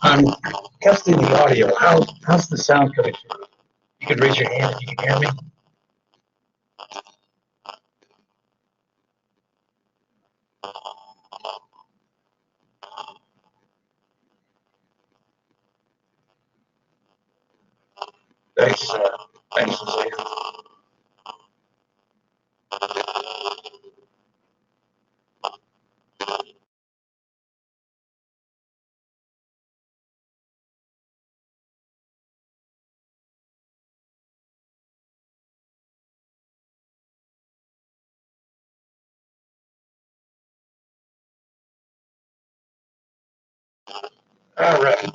I'm testing the audio. How's the sound coming through? You can raise your hand if you can hear me. Thanks, thanks, Suzanne. All right.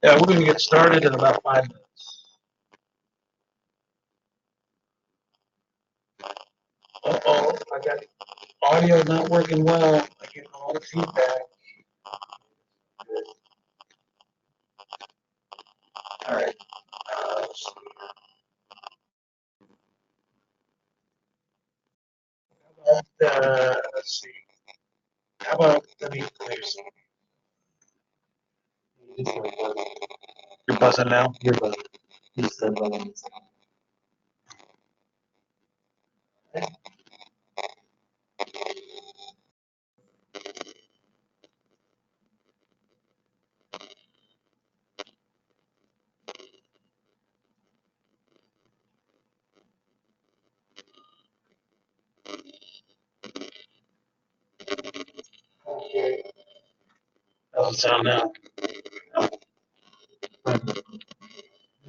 Yeah, we're going to get started in about 5 minutes. Uh-oh, I got audio not working well. I get a lot of feedback. All right. Let's see. How about, let me see. You're buzzing now? You're buzzing. You said buzzing. How's it sound now?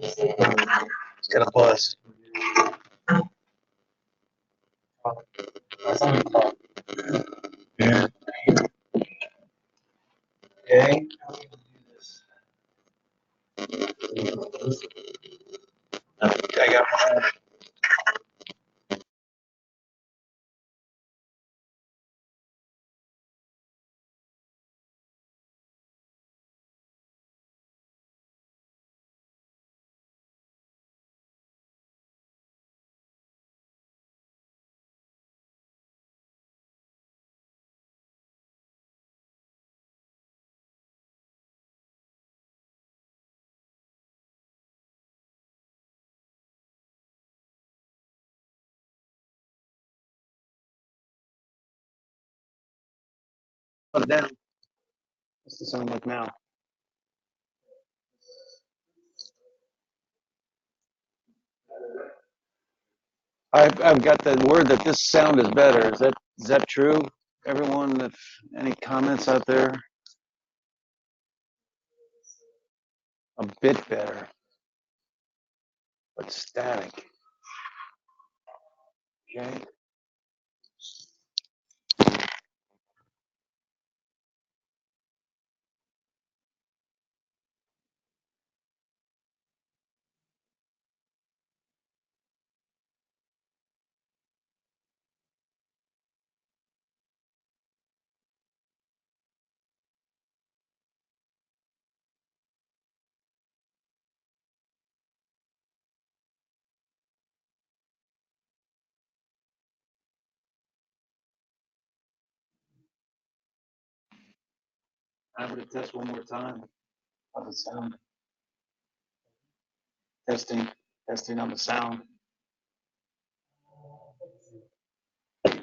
It's got a buzz. Yeah. Okay. I got one. Put it down. What's the sound like now? I've got the word that this sound is better. Is that true? Everyone, if any comments out there? A bit better, but static. Okay. I'm going to test one more time. How's it sound? Testing on the sound. Okay.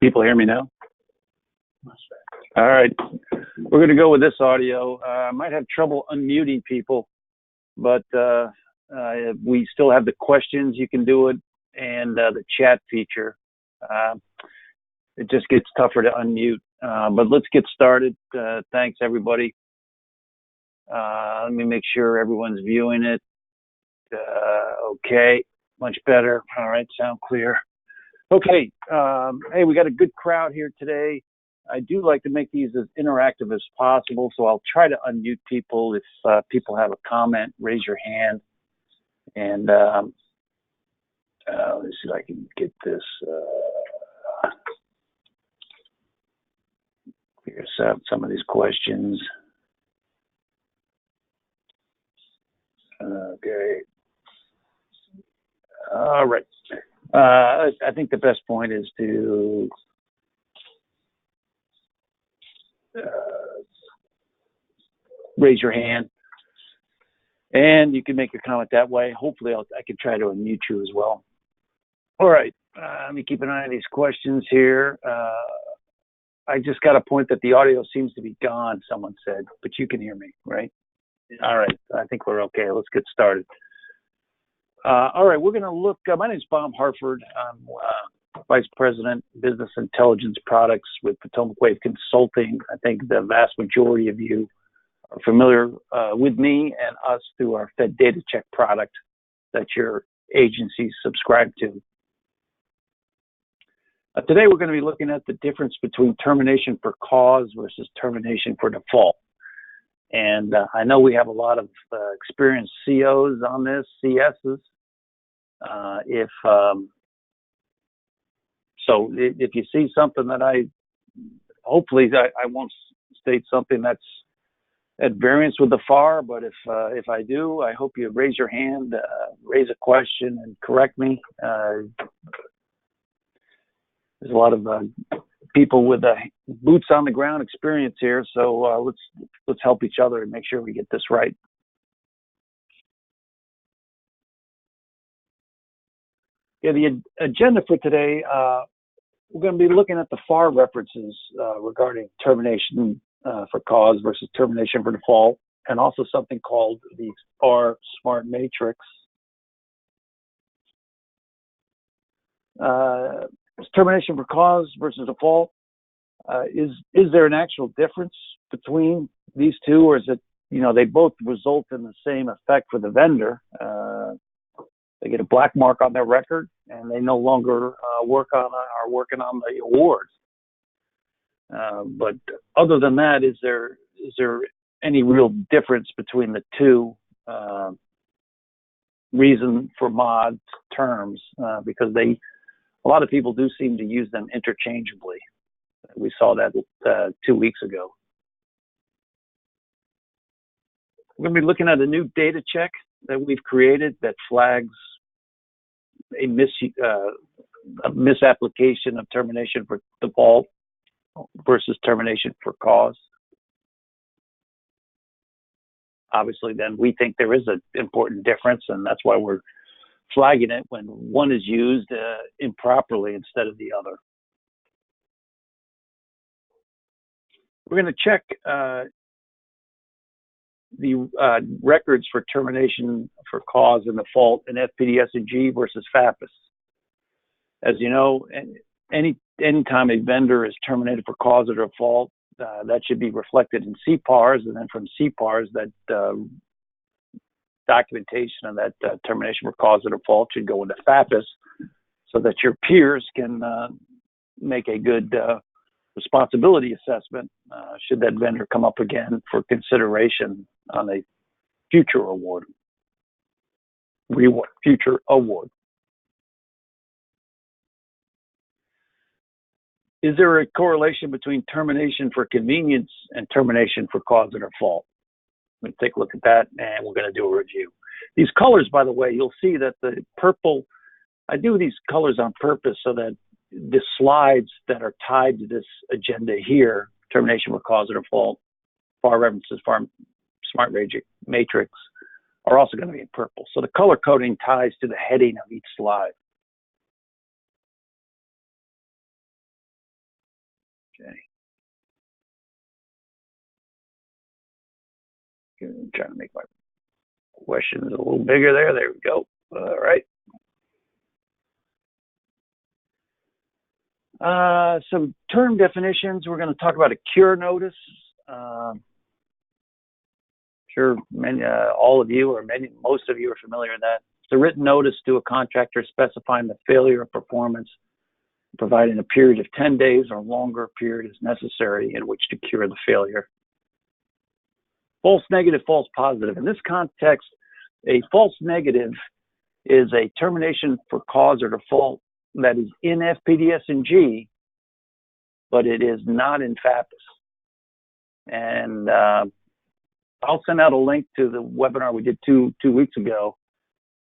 People hear me now? All right. We're going to go with this audio. I might have trouble unmuting people, but we still have the questions. You can do it, and the chat feature. It just gets tougher to unmute. But let's get started. Thanks, everybody. Let me make sure everyone's viewing it. Okay, much better. All right, sound clear. Okay, hey, we got a good crowd here today. I do like to make these as interactive as possible, so I'll try to unmute people. If people have a comment, raise your hand. And let's see if I can get this. Figure out some of these questions. Okay. All right. I think the best point is to raise your hand, and you can make your comment that way. Hopefully, I can try to unmute you as well. All right. Let me keep an eye on these questions here. I just got a point that the audio seems to be gone, someone said, but you can hear me, right? Yeah. All right. I think we're okay. Let's get started. All right. We're going to look. My name is Bob Hartford. I'm Vice President, Business Intelligence Products with Potomac Wave Consulting. I think the vast majority of you are familiar with me and us through our FedDataCheck product that your agencies subscribe to. Today, we're going to be looking at the difference between termination for cause versus termination for default. And I know we have a lot of experienced COs on this, CSs. If you see something that hopefully I won't state something that's at variance with the FAR, but if I do, I hope you raise your hand, raise a question, and correct me. There's a lot of people with boots on the ground experience here, so let's help each other and make sure we get this right. Yeah, the agenda for today, we're going to be looking at the FAR references regarding termination for cause versus termination for default, and also something called the FAR Smart Matrix. Termination for cause versus default. Is there an actual difference between these two, or is it, they both result in the same effect for the vendor? They get a black mark on their record, and they no longer are working on the awards. But other than that, is there any real difference between the two reason for mod terms? Because a lot of people do seem to use them interchangeably. We saw that 2 weeks ago. We're going to be looking at a new data check that we've created that flags a misapplication of termination for default versus termination for cause. Obviously, then we think there is an important difference, and that's why we're flagging it when one is used improperly instead of the other. We're going to check the records for termination for cause and default in FPDS-NG versus FAPIIS. As you know, anytime a vendor is terminated for cause or default, that should be reflected in CPARs, and then from CPARs, that documentation of that termination for cause or default should go into FAPIIS, so that your peers can make a good responsibility assessment should that vendor come up again for consideration on a future award. Future award. Is there a correlation between termination for convenience and termination for cause or default? Let's take a look at that, and we're going to do a review. These colors, by the way, you'll see that the purple, I do these colors on purpose so that the slides that are tied to this agenda here, termination for cause or default, FAR references, FAR Smart Matrix, are also going to be in purple. So the color coding ties to the heading of each slide. Okay. I'm trying to make my questions a little bigger there. There we go. All right. Some term definitions. We're going to talk about a cure notice. Sure, all of you or most of you are familiar with that. It's a written notice to a contractor specifying the failure of performance, providing a period of 10 days or longer period is necessary in which to cure the failure. False negative, false positive. In this context, a false negative is a termination for cause or default that is in FPDS-NG, but it is not in FAPIIS. And I'll send out a link to the webinar we did two weeks ago.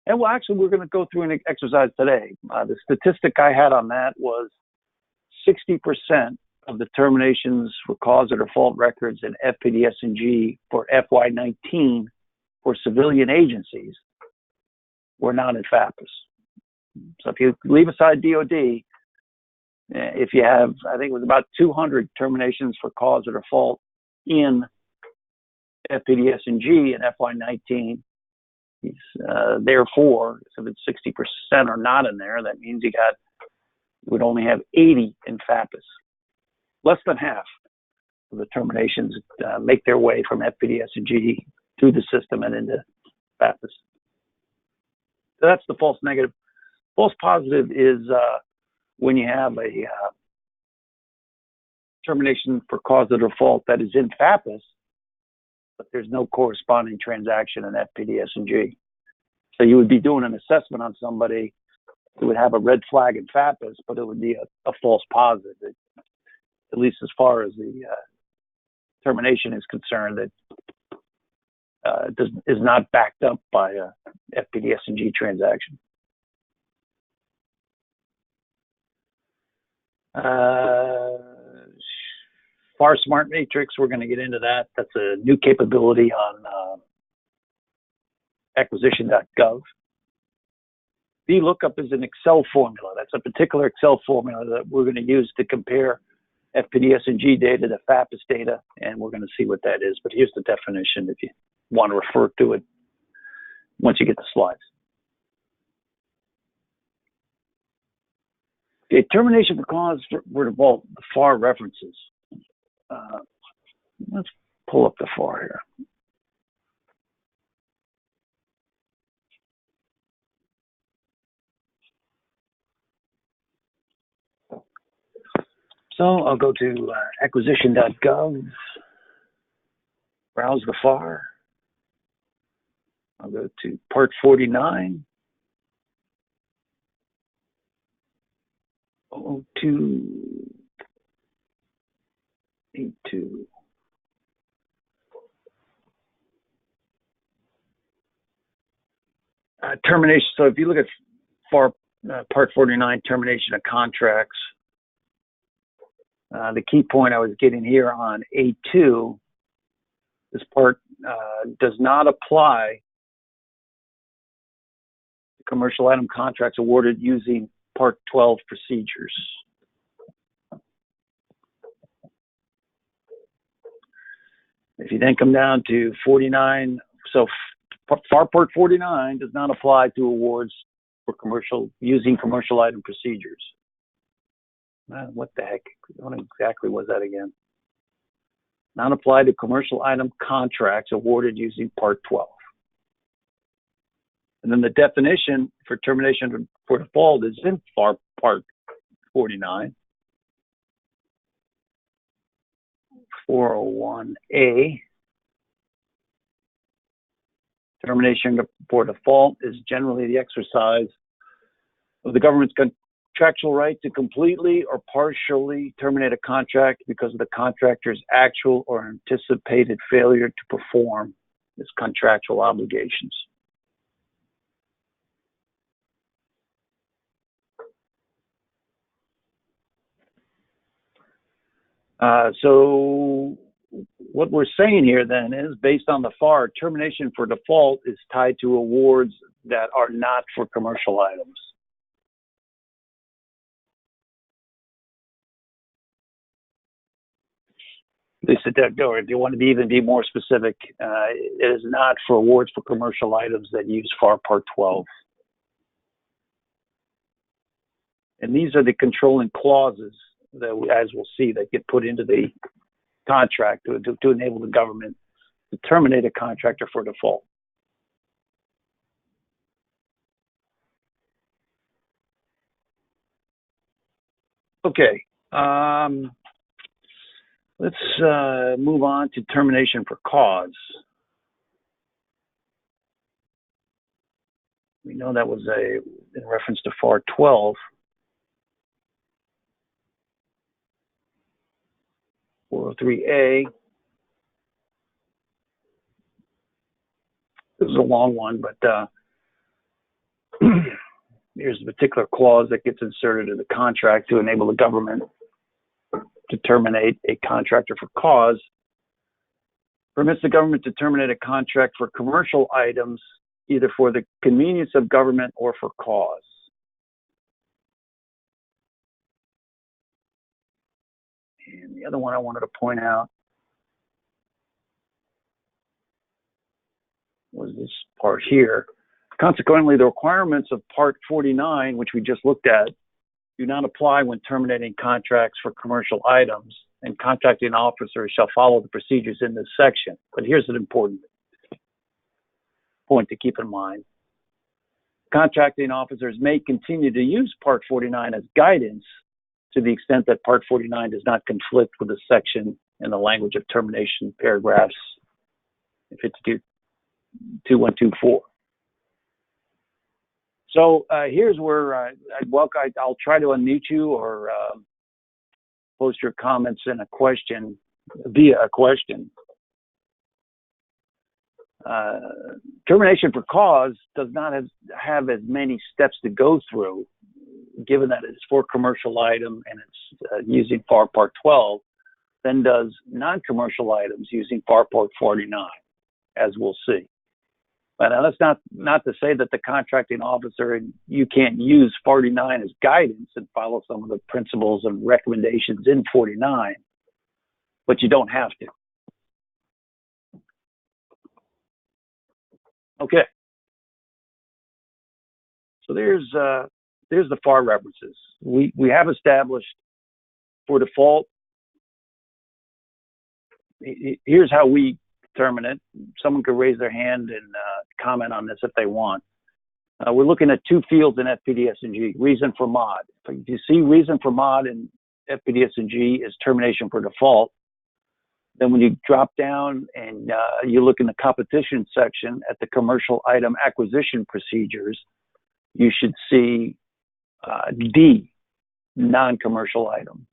And well, actually, we're going to go through an exercise today. The statistic I had on that was 60% of the terminations for cause or default records in FPDS-NG for FY19 for civilian agencies were not in FAPIIS. So if you leave aside DOD, if you have, I think it was about 200 terminations for cause or default in FPDS-NG and FY19, therefore, if it's 60% are not in there, that means you would only have 80 in FAPIIS. Less than half of the terminations make their way from FPDS-NG through the system and into FAPIIS. So that's the false negative. False positive is when you have a termination for cause of default that is in FAPIIS, but there's no corresponding transaction in FPDS-NG. So you would be doing an assessment on somebody who would have a red flag in FAPIIS, but it would be a false positive, at least as far as the termination is concerned, that is not backed up by a FPDS-NG transaction. FAR Smart Matrix, we're going to get into that. That's a new capability on acquisition.gov. VLOOKUP is an Excel formula. That's a particular Excel formula that we're going to use to compare FPDS-NG data to FAPIIS data, and we're going to see what that is. But here's the definition if you want to refer to it once you get the slides. Okay, termination for cause for default, the FAR references. Let's pull up the FAR here. So I'll go to acquisition.gov, browse the FAR. I'll go to Part 49, 0282. Termination. So if you look at FAR Part 49, termination of contracts, the key point I was getting here on A2, this part does not apply to commercial item contracts awarded using Part 12 procedures. If you then come down to 49, so FAR Part 49 does not apply to awards for using commercial item procedures. What the heck? What exactly was that again? Not apply to commercial item contracts awarded using Part 12. And then the definition for termination for default is in FAR Part 49. 401A. Termination for default is generally the exercise of the government's contractual right to completely or partially terminate a contract because of the contractor's actual or anticipated failure to perform its contractual obligations. So what we're saying here then is, based on the FAR, termination for default is tied to awards that are not for commercial items. They said that, or if you want to even be more specific, it is not for awards for commercial items that use FAR Part 12. And these are the controlling clauses that, as we'll see, that get put into the contract to enable the government to terminate a contractor for default. Okay, let's move on to termination for cause. We know that was in reference to FAR 12. 403A. This is a long one, but here's a particular clause that gets inserted in the contract to enable the government to terminate a contractor for cause. Permits the government to terminate a contract for commercial items, either for the convenience of government or for cause. And the other one I wanted to point out was this part here. Consequently, the requirements of Part 49, which we just looked at, do not apply when terminating contracts for commercial items, and contracting officers shall follow the procedures in this section. But here's an important point to keep in mind. Contracting officers may continue to use Part 49 as guidance to the extent that Part 49 does not conflict with the section in the language of termination paragraphs 52.2124. So here's where I'll try to unmute you or post your comments in a question via a question. Termination for cause does not have as many steps to go through, given that it's for commercial item and it's using FAR Part 12, than does non-commercial items using FAR Part 49, as we'll see. But now that's not to say that the contracting officer, you can't use 49 as guidance and follow some of the principles and recommendations in 49, but you don't have to. Okay. So there's the FAR references. We have established for default. Here's how we determine it. Someone could raise their hand and comment on this if they want. We're looking at two fields in FPDS-NG, reason for mod. If you see reason for mod in FPDS-NG is termination for default, then when you drop down and you look in the competition section at the commercial item acquisition procedures, you should see D, non-commercial item.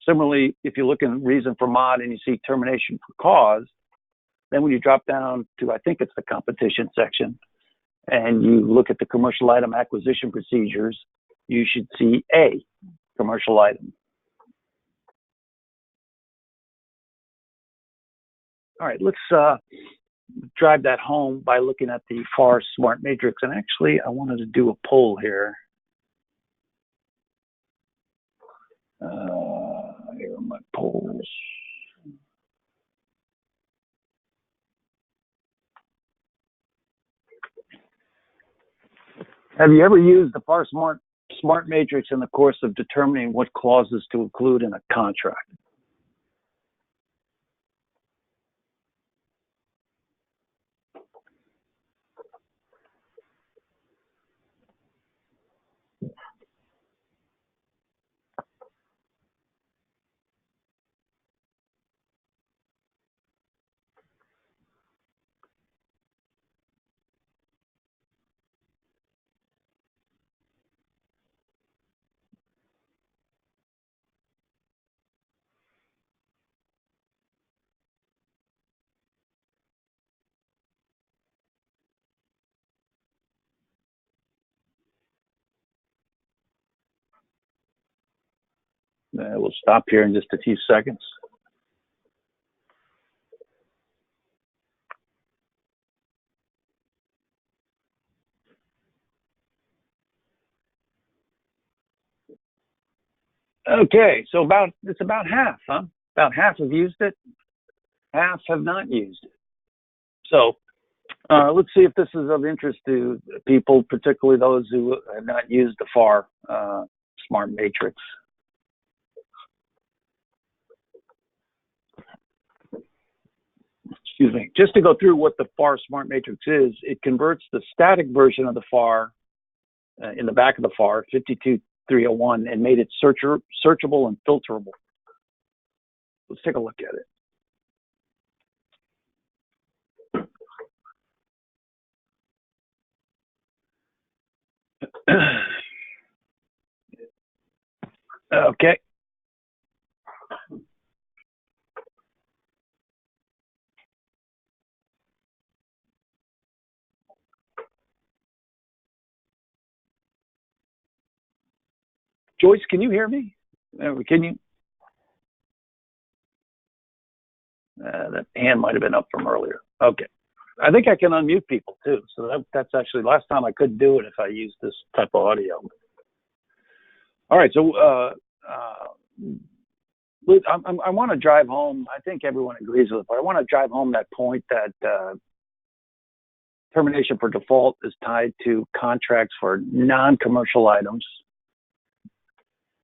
Similarly, if you look in reason for mod and you see termination for cause, then when you drop down to, I think it's the competition section, and you look at the commercial item acquisition procedures, you should see A, commercial item. All right, let's drive that home by looking at the FAR Smart Matrix. And actually, I wanted to do a poll here. Here are my polls. Have you ever used the FAR Smart Matrix in the course of determining what clauses to include in a contract? We'll stop here in just a few seconds. Okay, so it's about half, huh? About half have used it, half have not used it. So let's see if this is of interest to people, particularly those who have not used the FAR Smart Matrix. Excuse me. Just to go through what the FAR Smart Matrix is, it converts the static version of the FAR in the back of the FAR, 52301, and made it searchable and filterable. Let's take a look at it. Okay. Joyce, can you hear me? Can you? That hand might have been up from earlier. Okay. I think I can unmute people too. So that's actually, last time I couldn't do it if I used this type of audio. All right. So I want to drive home. I think everyone agrees with it, but I want to drive home that point that termination for default is tied to contracts for non-commercial items,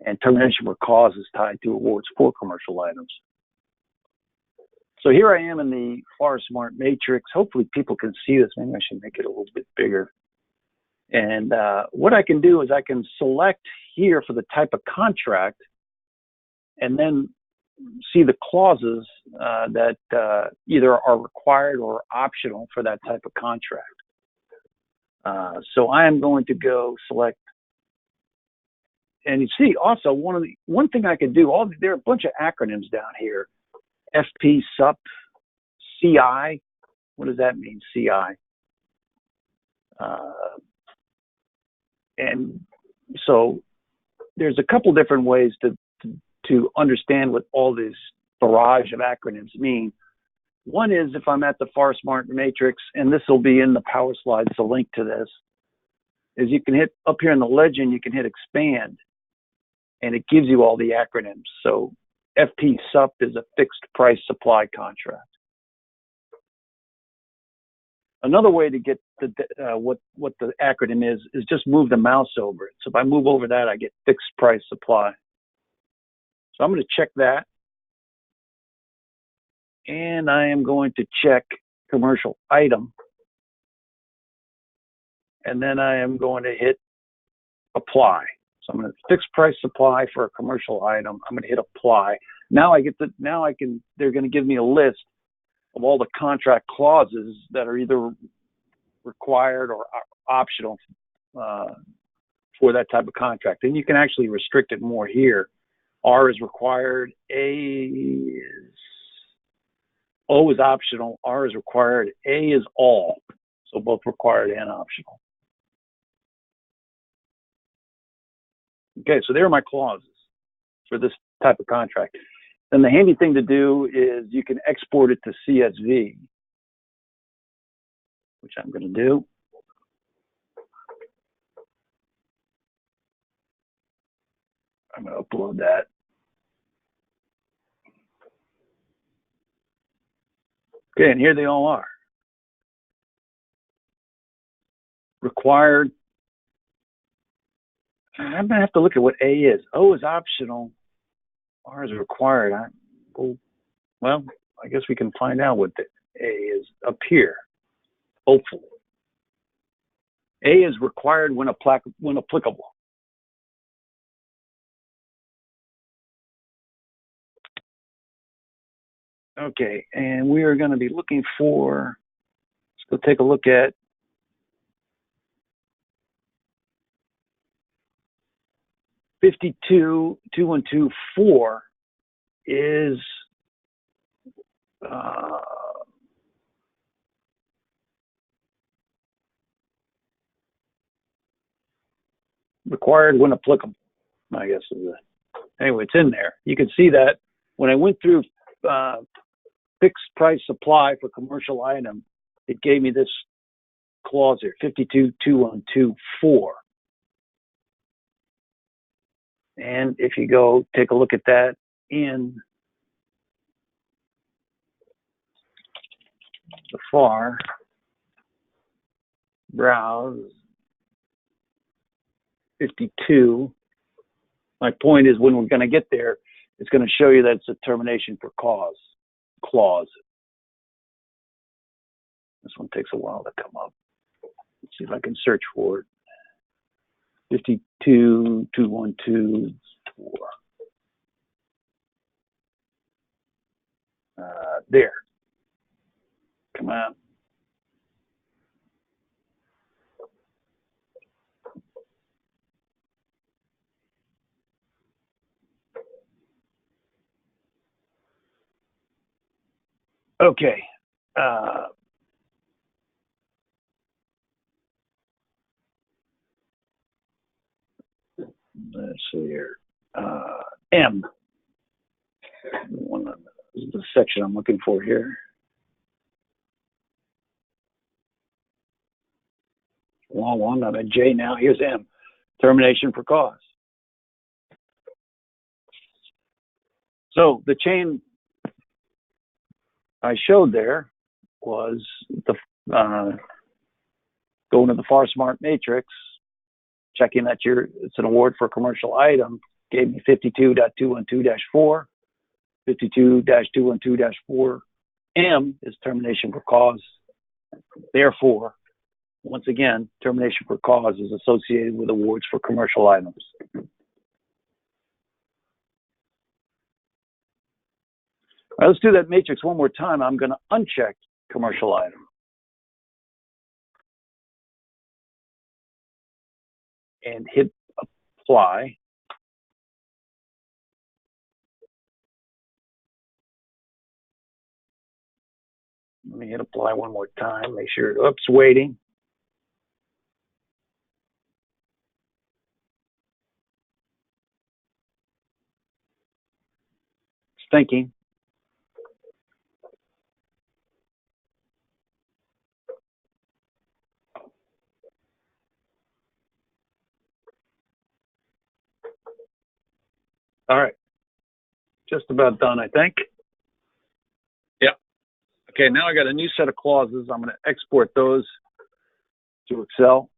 and termination for cause is tied to awards for commercial items. So here I am in the FAR Smart Matrix. Hopefully people can see this. Maybe I should make it a little bit bigger. And what I can do is I can select here for the type of contract and then see the clauses that either are required or optional for that type of contract. So I am going to go select, and you see also one thing I can do, there are a bunch of acronyms down here. FP, SUP, CI. What does that mean, CI? And so there's a couple different ways to understand what all this barrage of acronyms mean. One is if I'm at the FAR Smart Matrix, and this will be in the power slides, the link to this, is you can hit up here in the legend, you can hit expand, and it gives you all the acronyms. So FP SUP is a fixed price supply contract. Another way to get what the acronym is just move the mouse over it. So if I move over that, I get fixed price supply. So I'm going to check that. And I am going to check commercial item. And then I am going to hit apply. So I'm going to fix price supply for a commercial item. I'm going to hit apply. Now they're going to give me a list of all the contract clauses that are either required or optional for that type of contract. And you can actually restrict it more here. R is required, O is optional, R is required, A is all. So both required and optional. Okay, so there are my clauses for this type of contract. Then the handy thing to do is you can export it to CSV, which I'm going to do. I'm going to upload that. Okay, and here they all are. Required. I'm going to have to look at what A is. O is optional. R is required. Well, I guess we can find out what the A is up here, hopefully. A is required when applicable. Okay, and we are going to be looking for, let's go take a look at FY19 is required when applicable, I guess is it. Anyway, it's in there. You can see that when I went through fixed price supply for commercial item, it gave me this clause here, FY19 ARE. And if you go take a look at that in so far. Browse 52. My point is, when we're going to get there, it's going to show you that it's a termination for cause clause. This one takes a while to come up. Let's see if I can search for it. 52.2.1.2.4. There. Come on. Okay. Let's see here. M. This is the section I'm looking for here. Well, I'm at J now. Here's M. Termination for cause. So the chain I showed there was the going to the FAR Smart matrix, checking that it's an award for a commercial item, gave me 52.212-4, 52-212-4. M is termination for cause. Therefore, once again, termination for cause is associated with awards for commercial items. All right, let's do that matrix one more time. I'm going to uncheck commercial item. And hit apply. Let me hit apply one more time. Make sure, oops, waiting. It's thinking. All right. Just about done, I think. Yeah. Okay, now I got a new set of clauses. I'm going to export those to Excel.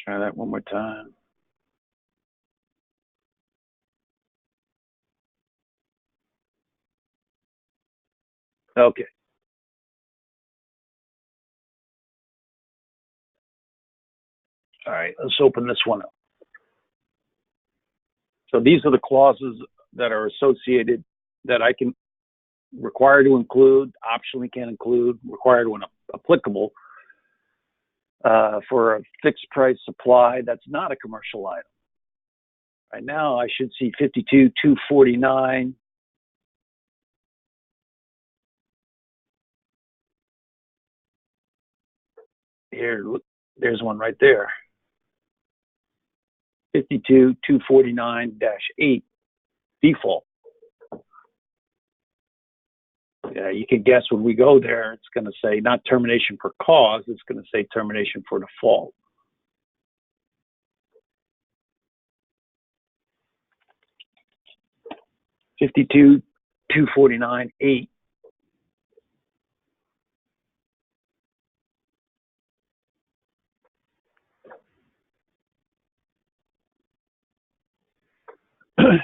Try that one more time. Okay. All right, let's open this one up. So these are the clauses that are associated that I can require to include, optionally can include, required when applicable for a fixed price supply that's not a commercial item. Right now, I should see 52.249. Here, look, there's one right there. 52.249-8 default. You can guess when we go there, it's going to say not termination for cause, it's going to say termination for default. $52,249.8.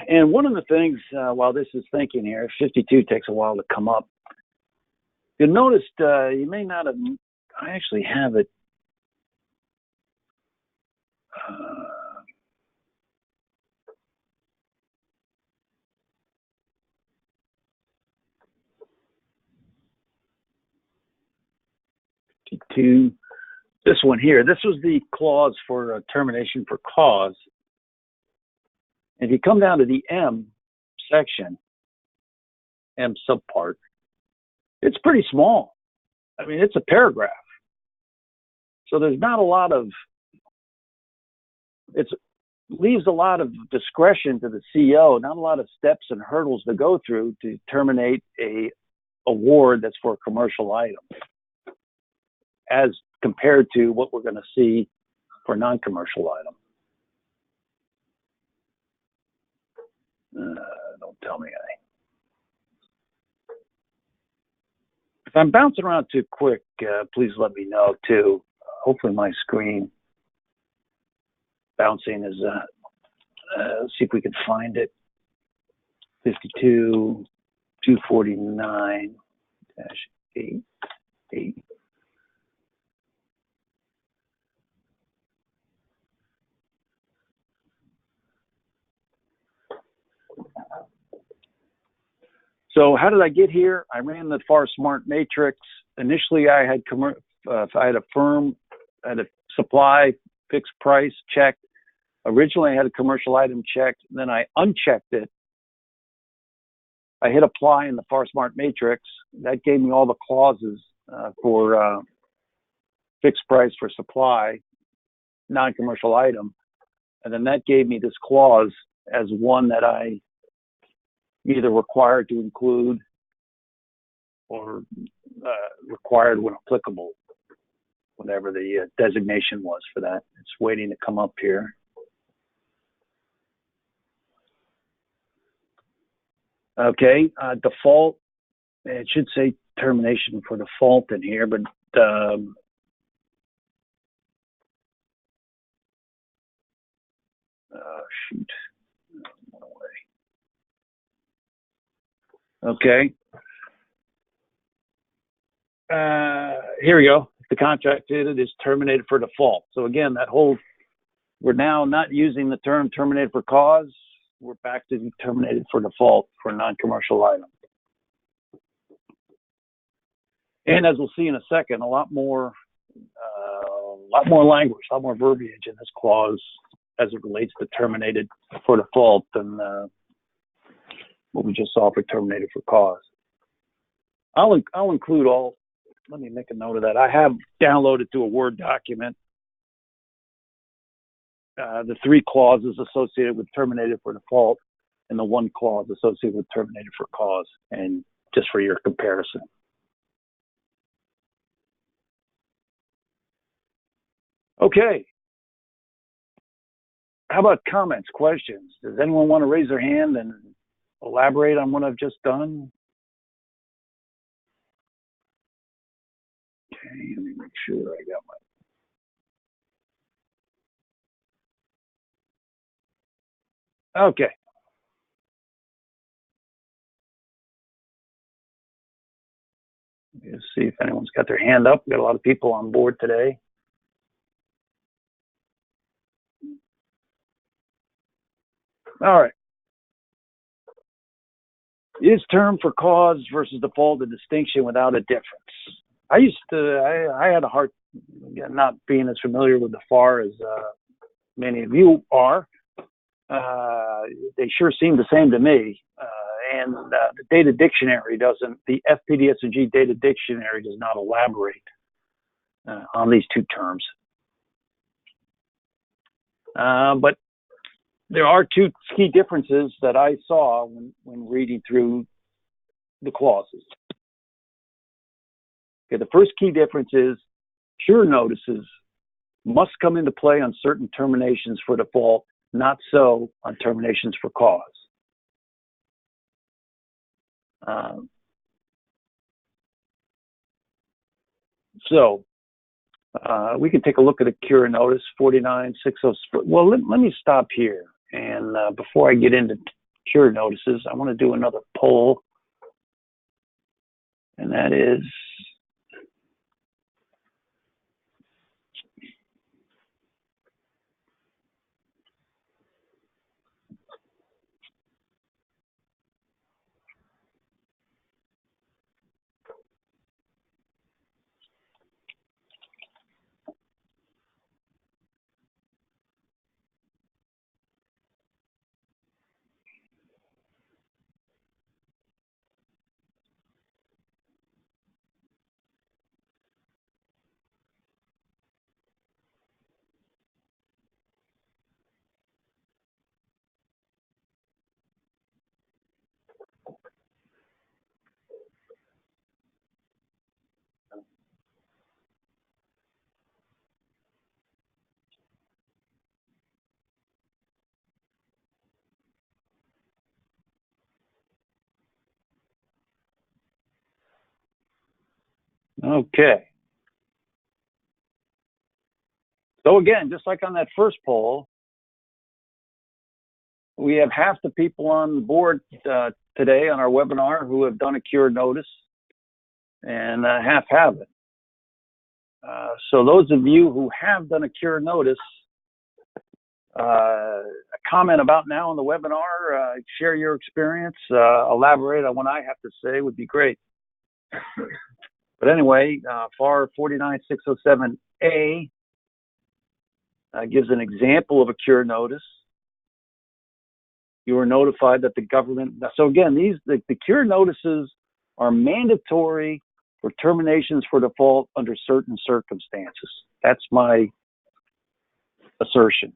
And one of the things, while this is thinking here, 52 takes a while to come up. You'll notice you may not have, I actually have it. This one here, this was the clause for termination for cause. If you come down to the M section, M subpart, it's pretty small. I mean, it's a paragraph. So there's not a lot of, it leaves a lot of discretion to the CEO, not a lot of steps and hurdles to go through to terminate a award that's for a commercial item, as compared to what we're going to see for non-commercial item. Don't tell me if I'm bouncing around too quick, please let me know too. Hopefully my screen bouncing is, let's see if we can find it. 52, 249-8, 8. So how did I get here? I ran the FAR Smart Matrix. Initially, I had a firm, I had a supply fixed price checked. Originally, I had a commercial item checked. Then I unchecked it. I hit apply in the FAR Smart Matrix. That gave me all the clauses for fixed price for supply, non-commercial item. And then that gave me this clause as one that I either required to include or required when applicable, whatever the designation was for that. It's waiting to come up here. Okay, default, it should say termination for default in here, but shoot, went away. Okay. Here we go. The contract is terminated for default. So again, that whole, we're now not using the term terminated for cause. We're back to terminated for default for a non-commercial item. And as we'll see in a second, a lot more language, a lot more verbiage in this clause as it relates to terminated for default than what we just saw for terminated for cause. I'll include all. Let me make a note of that. I have downloaded to a Word document the 3 clauses associated with terminated for default and the 1 clause associated with terminated for cause, and just for your comparison. Okay. How about comments, questions? Does anyone want to raise their hand and elaborate on what I've just done? Okay, let me make sure I got my. Okay. Let's see if anyone's got their hand up. We've got a lot of people on board today. All right. Is term for cause versus default a distinction without a difference? I had a hard, again, not being as familiar with the FAR as many of you are. They sure seem the same to me. And the data dictionary doesn't, the FPDS-NG data dictionary does not elaborate on these 2 terms. But there are 2 key differences that I saw when reading through the clauses. Okay, the first key difference is cure notices must come into play on certain terminations for default, not so on terminations for cause. So we can take a look at a cure notice 49.60. Well, let me stop here. And before I get into cure notices, I want to do another poll. And that is, Okay. So again, just like on that first poll, we have half the people on board today on our webinar who have done a cure notice, and half haven't. So those of you who have done a cure notice, a comment about now in the webinar, share your experience, elaborate on what I have to say would be great. But anyway, FAR 49607A gives an example of a cure notice. You are notified that the government, so again, the cure notices are mandatory for terminations for default under certain circumstances. That's my assertion.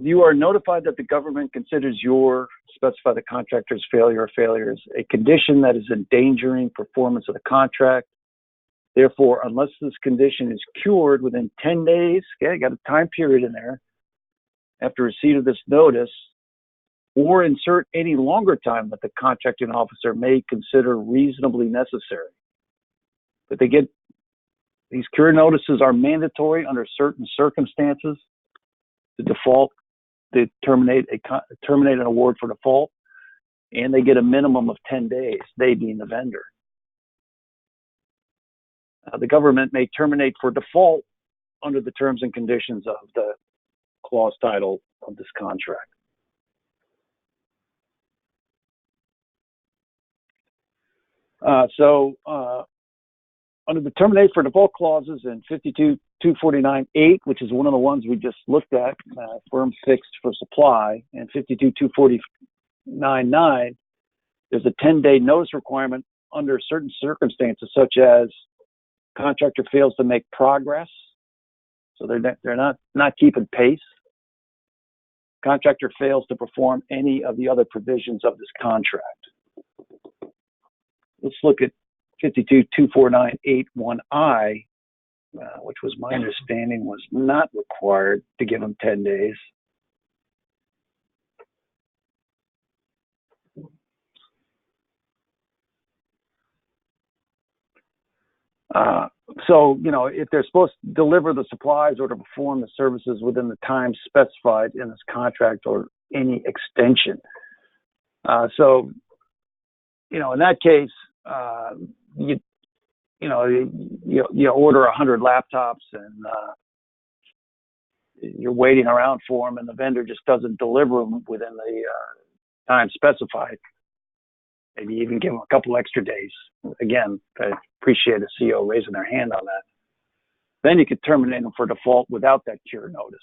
You are notified that the government considers your, specify the contractor's failure or failures, a condition that is endangering performance of the contract. Therefore, unless this condition is cured within 10 days, okay, you got a time period in there, after receipt of this notice, or insert any longer time that the contracting officer may consider reasonably necessary. But these cure notices are mandatory under certain circumstances to default, to terminate an award for default, and they get a minimum of 10 days, they being the vendor. The government may terminate for default under the terms and conditions of the clause title of this contract. Under the terminate for default clauses in 52.249.8, which is one of the ones we just looked at, firm fixed for supply, and 52.249.9, there's a 10-day notice requirement under certain circumstances, such as contractor fails to make progress, so they're not keeping pace. Contractor fails to perform any of the other provisions of this contract. Let's look at 52.249.8.1I, which was my understanding was not required to give them 10 days. So, you know, if they're supposed to deliver the supplies or to perform the services within the time specified in this contract or any extension. So, you know, in that case, you order 100 laptops and you're waiting around for them, and the vendor just doesn't deliver them within the time specified. Maybe even give them a couple extra days. Again, I appreciate a CO raising their hand on that. Then you could terminate them for default without that cure notice.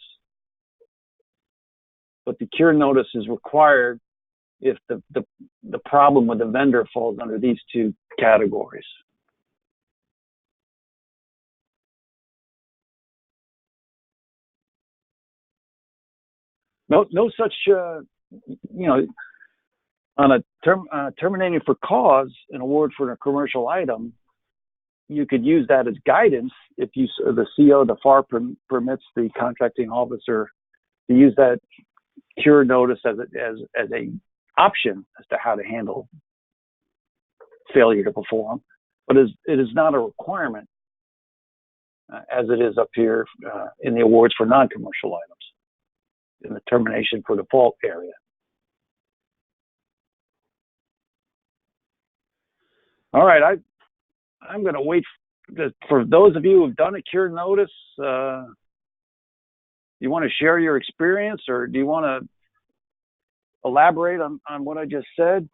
But the cure notice is required if the problem with the vendor falls under these two categories. No such, on a terminating for cause an award for a commercial item, you could use that as guidance if the CO, the FAR permits the contracting officer to use that cure notice as a option as to how to handle failure to perform, but it is not a requirement as it is up here in the awards for non-commercial items in the termination for default area. All right, I'm going to wait for those of you who've done a cure notice. You want to share your experience, or do you want to elaborate on what I just said?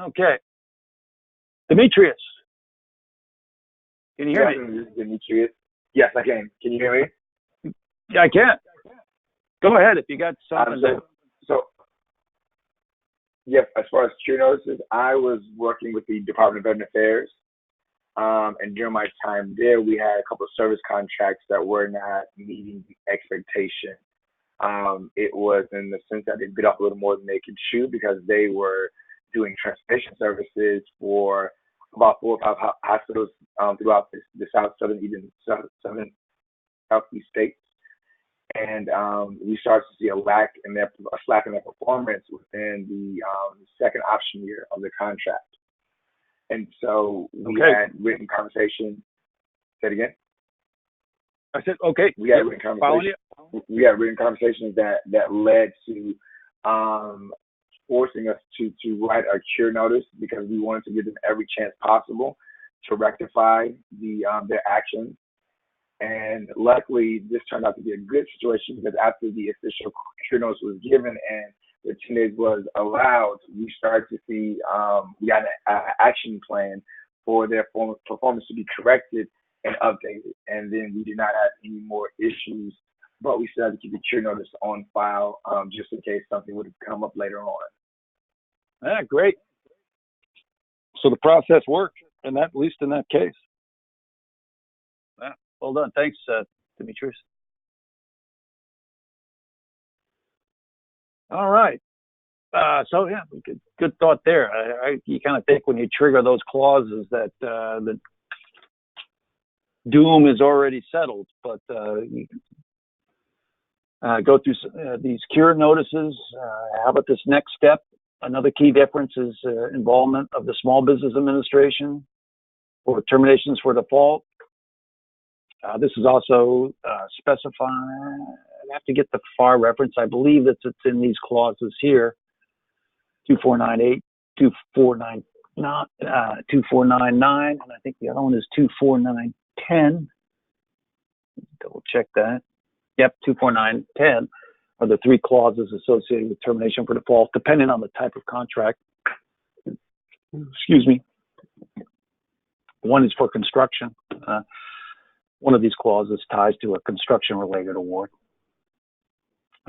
Okay. Demetrius, can you hear me? Demetrius. Yes, I can. Can you hear me? Yeah, I can. Go ahead if you got something. Yes, as far as cure notices, I was working with the Department of Veteran Affairs, and during my time there, we had a couple of service contracts that were not meeting the expectation. It was in the sense that they bit off a little more than they could chew because they were doing transportation services for about 4 or 5 hospitals throughout the southeast states. and we started to see a slack in their performance within the second option year of the contract. And so we had written conversation. Say it again. I said, okay. We had written conversations. We had written conversations that led to forcing us to write a cure notice, because we wanted to give them every chance possible to rectify their actions. And luckily, this turned out to be a good situation, because after the official cure notice was given and the 10 days was allowed, we started to see we got an action plan for their performance to be corrected and updated. And then we did not have any more issues, but we still had to keep the cure notice on file just in case something would have come up later on. Yeah, great. So the process worked, and at least in that case. Yeah, well done. Thanks, Demetrius. All right. So yeah, good thought there. You kind of think when you trigger those clauses that the doom is already settled, but you go through these cure notices. How about this next step? Another key difference is involvement of the Small Business Administration for terminations for default. This is also specified. I have to get the FAR reference. I believe that it's in these clauses here, 2498, 2499, and I think the other one is 24910. Double check that. Yep, 24910 are the three clauses associated with termination for default, depending on the type of contract. Excuse me. One is for construction. One of these clauses ties to a construction-related award.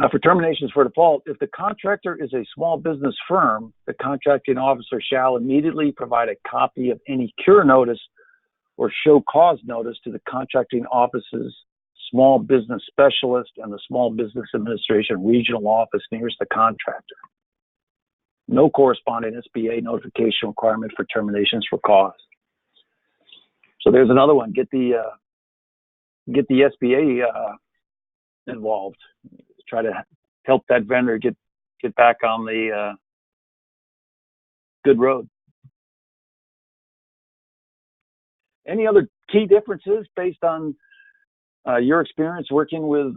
For terminations for default, if the contractor is a small business firm, the contracting officer shall immediately provide a copy of any cure notice or show cause notice to the contracting office's small business specialist and the Small Business Administration regional office nearest the contractor. No corresponding SBA notification requirement for terminations for cause. So there's another one. Get the SBA involved. Try to help that vendor get back on the good road. Any other key differences based on your experience working with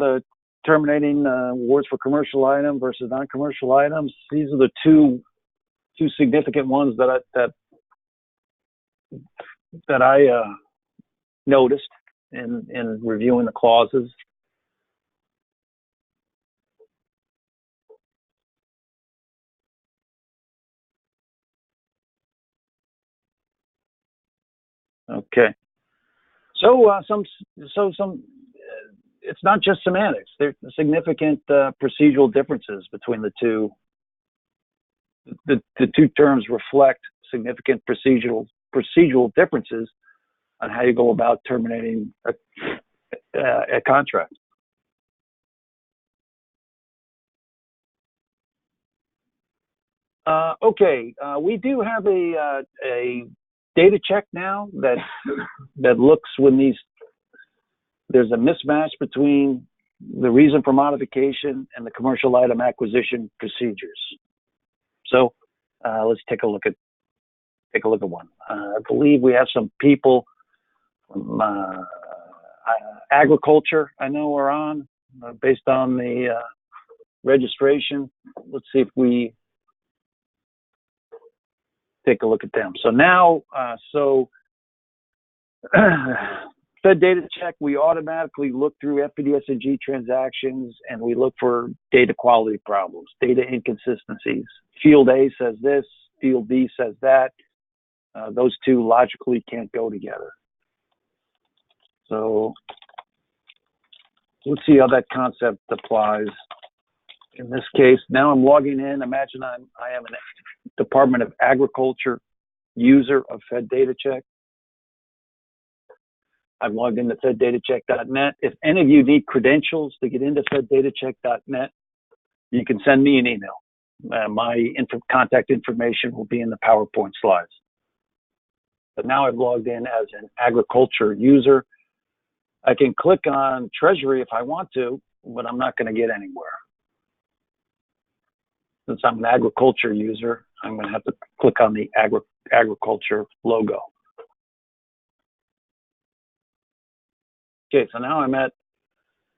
terminating awards for commercial item versus non-commercial items? These are the two significant ones that I noticed in reviewing the clauses. Okay. So it's not just semantics. There's significant procedural differences between the two. The two terms reflect significant procedural differences on how you go about terminating a contract. Okay, we do have a data check now that looks when there's a mismatch between the reason for modification and the commercial item acquisition procedures. So let's take a look at one. I believe we have some people from agriculture. I know we're on based on the registration. Let's see if we take a look at them. So now, FedDataCheck, we automatically look through FPDS-NG transactions and we look for data quality problems, data inconsistencies. Field A says this, field B says that. Those two logically can't go together. So let's see how that concept applies in this case. Now I'm logging in. Imagine I am an Department of Agriculture user of FedDataCheck. I've logged into FedDataCheck.net. If any of you need credentials to get into FedDataCheck.net, you can send me an email. My contact information will be in the PowerPoint slides. But now I've logged in as an agriculture user. I can click on Treasury if I want to, but I'm not going to get anywhere. Since I'm an agriculture user, I'm going to have to click on the agriculture logo. Okay, so now I'm at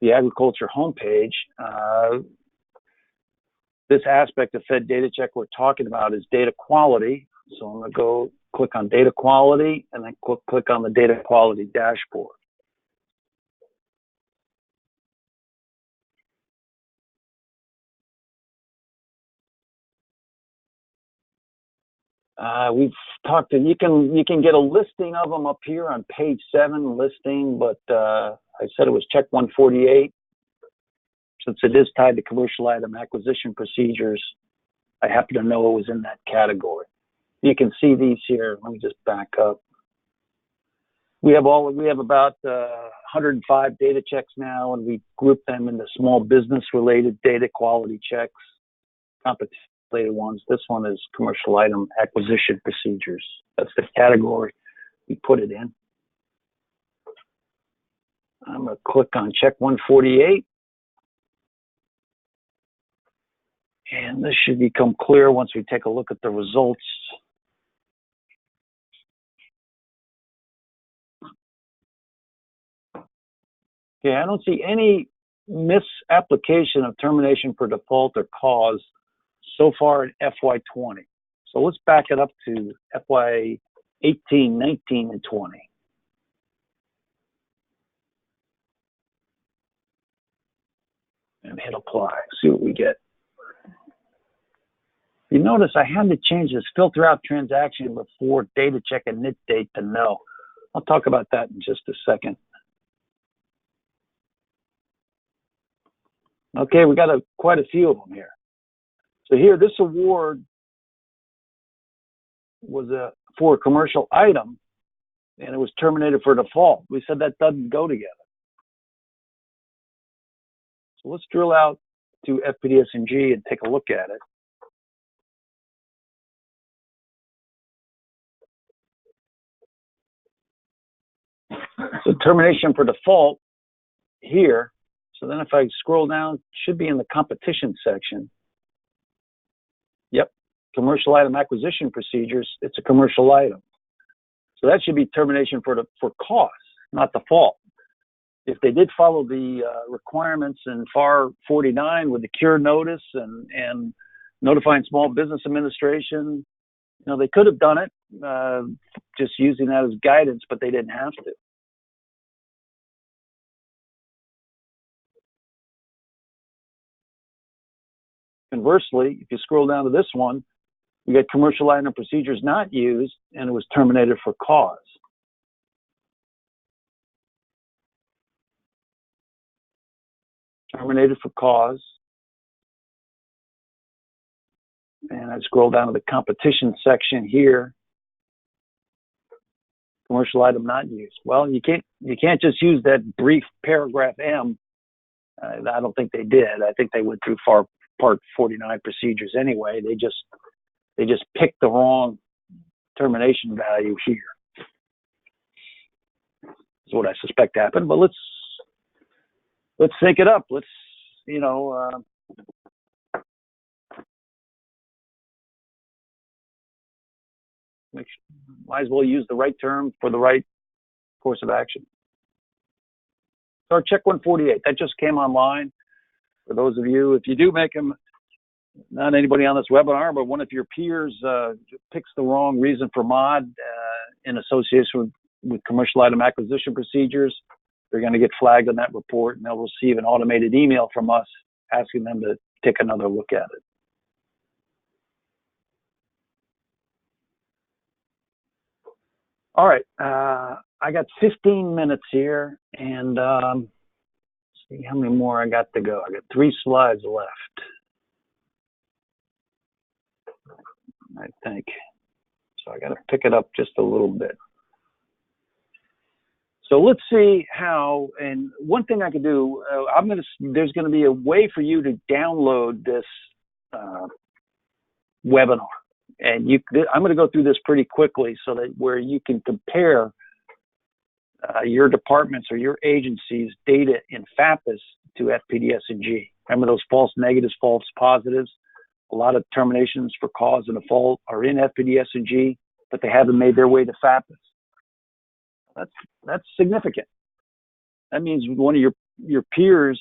the agriculture homepage. This aspect of FedDataCheck we're talking about is data quality. So I'm going to go click on data quality and then click on the data quality dashboard. We've talked to, you can get a listing of them up here on page 7 listing, but I said it was check 148. Since it is tied to commercial item acquisition procedures, I happen to know it was in that category. You can see these here. Let me just back up. We have about 105 data checks now, and we group them into small business related data quality checks, competition related ones. This one is commercial item acquisition procedures. That's the category we put it in. I'm going to click on check 148. And this should become clear once we take a look at the results. Okay, I don't see any misapplication of termination for default or cause so far in FY20. So let's back it up to FY18, 19, and 20. And hit apply, see what we get. You notice I had to change this filter out transaction before data check and NIT date to no. I'll talk about that in just a second. Okay, we got quite a few of them here. So here, this award was for a commercial item, and it was terminated for default. We said that doesn't go together. So let's drill out to FPDS-NG and take a look at it. So termination for default here. So then if I scroll down, it should be in the competition section. Yep, commercial item acquisition procedures, it's a commercial item. So that should be termination for cause, not default. If they did follow the requirements in FAR 49 with the cure notice and notifying Small Business Administration, you know, they could have done it just using that as guidance, but they didn't have to. Conversely, if you scroll down to this one, you get commercial item procedures not used, and it was terminated for cause. Terminated for cause. And I scroll down to the competition section here. Commercial item not used. Well, you can't just use that brief paragraph M. I don't think they did. I think they went through Part 49 procedures anyway. They just picked the wrong termination value here. That's what I suspect happened. But let's think it up. Let's, you know, might as well use the right term for the right course of action. So our check 148, that just came online. For those of you, if you do make them, not anybody on this webinar, but one of your peers picks the wrong reason for mod in association with commercial item acquisition procedures, they're going to get flagged on that report, and they'll receive an automated email from us asking them to take another look at it. All right, I got 15 minutes here, and see how many more I got to go. I got 3 slides left, I think. So I got to pick it up just a little bit. So let's see how, and one thing I could do, there's going to be a way for you to download this webinar. And I'm going to go through this pretty quickly so that where you can compare your departments or your agency's data in FAPIIS to FPDS-NG. Remember those false negatives, false positives? A lot of terminations for cause and default are in FPDS-NG, but they haven't made their way to FAPIIS. That's significant. That means one of your peers,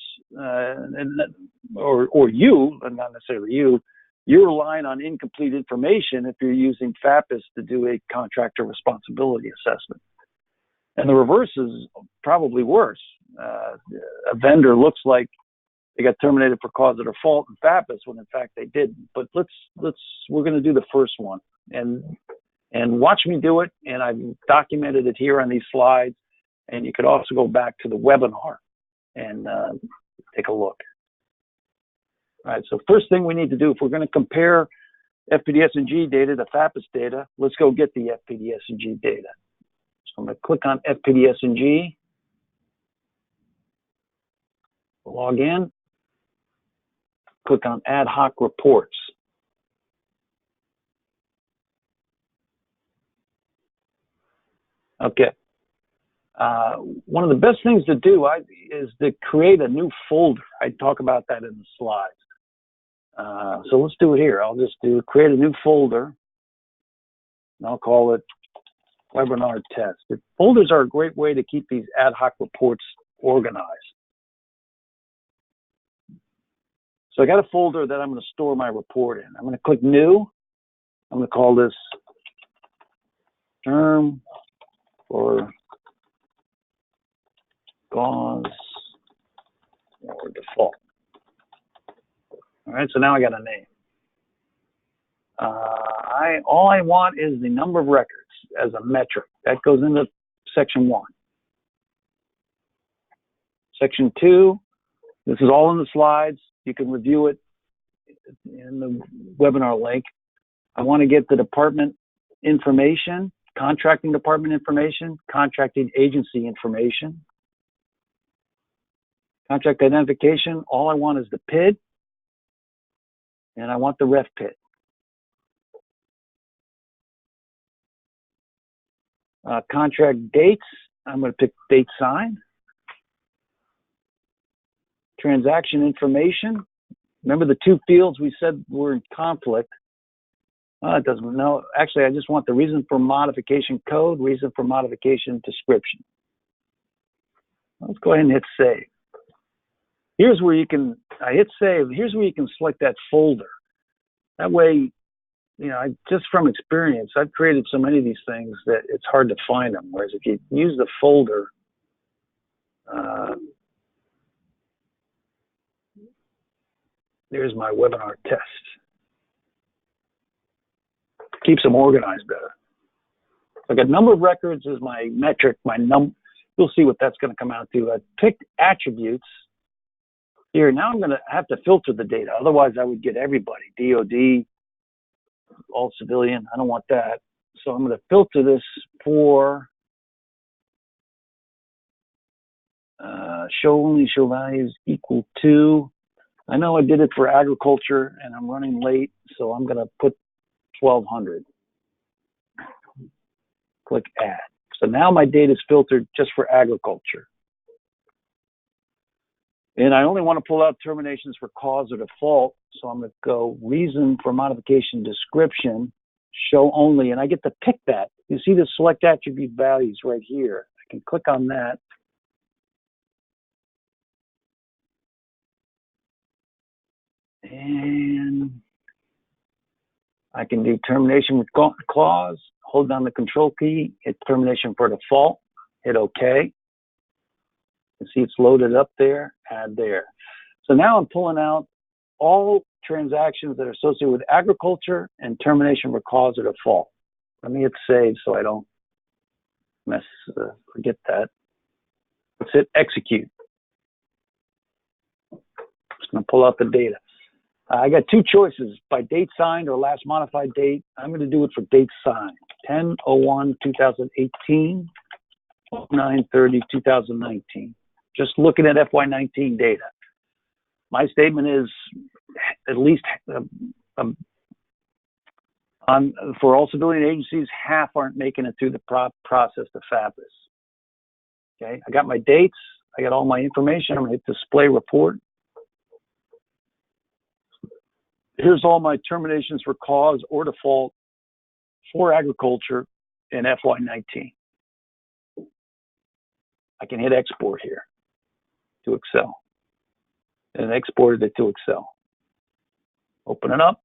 or you, and not necessarily you, you're relying on incomplete information if you're using FAPIIS to do a contractor responsibility assessment. And the reverse is probably worse. A vendor looks like they got terminated for cause of default in FAPIIS when in fact they didn't. But we're going to do the first one and watch me do it. And I've documented it here on these slides. And you could also go back to the webinar and take a look. All right, so first thing we need to do, if we're going to compare FPDS-NG data to FAPIIS data, let's go get the FPDS-NG data. So I'm going to click on FPDS-NG, log in, click on ad hoc reports. Okay. One of the best things to do is to create a new folder. I talk about that in the slides. So let's do it here. I'll just create a new folder, and I'll call it webinar test. Folders are a great way to keep these ad hoc reports organized. So I got a folder that I'm going to store my report in. I'm going to click new. I'm going to call this term for cause or default. All right, so now I got a name. All I want is the number of records as a metric. That goes into section 1. Section 2, this is all in the slides. You can review it in the webinar link. I want to get the department information, contracting department information, contracting agency information. Contract identification, all I want is the PID, and I want the ref PID. Contract dates, I'm going to pick date signed. Transaction information, remember the two fields we said were in conflict. It doesn't know. Actually, I just want the reason for modification code, reason for modification description. Let's go ahead and hit save. Here's where you can, I hit save, here's where you can select that folder. That way, you know, just from experience, I've created so many of these things that it's hard to find them. Whereas if you use the folder, there's my webinar test. Keeps them organized better. So I got number of records is my metric, you'll see what that's going to come out to. I picked attributes. Here, now I'm going to have to filter the data. Otherwise, I would get everybody, DOD, all civilian. I don't want that. So I'm going to filter this for show values equal to. I know I did it for agriculture, and I'm running late, so I'm going to put 1200. Click add. So now my data is filtered just for agriculture. And I only want to pull out terminations for cause or default. So I'm going to go reason for modification description, show only, and I get to pick that. You see the select attribute values right here. I can click on that. And I can do termination with clause, hold down the control key, hit termination for default, hit OK. You see it's loaded up there, add there. So now I'm pulling out all transactions that are associated with agriculture and termination for cause or default. Let me hit save so I don't forget that. Let's hit execute. Just going to pull out the data. I got two choices, by date signed or last modified date. I'm going to do it for date signed, 10/01/2018, 09/30/2019. Just looking at FY19 data. My statement is at least for all civilian agencies, half aren't making it through the process to FAPIIS. Okay, I got my dates. I got all my information. I'm going to hit display report. Here's all my terminations for cause or default for agriculture in FY19. I can hit export here to Excel. And exported it to Excel. Open it up.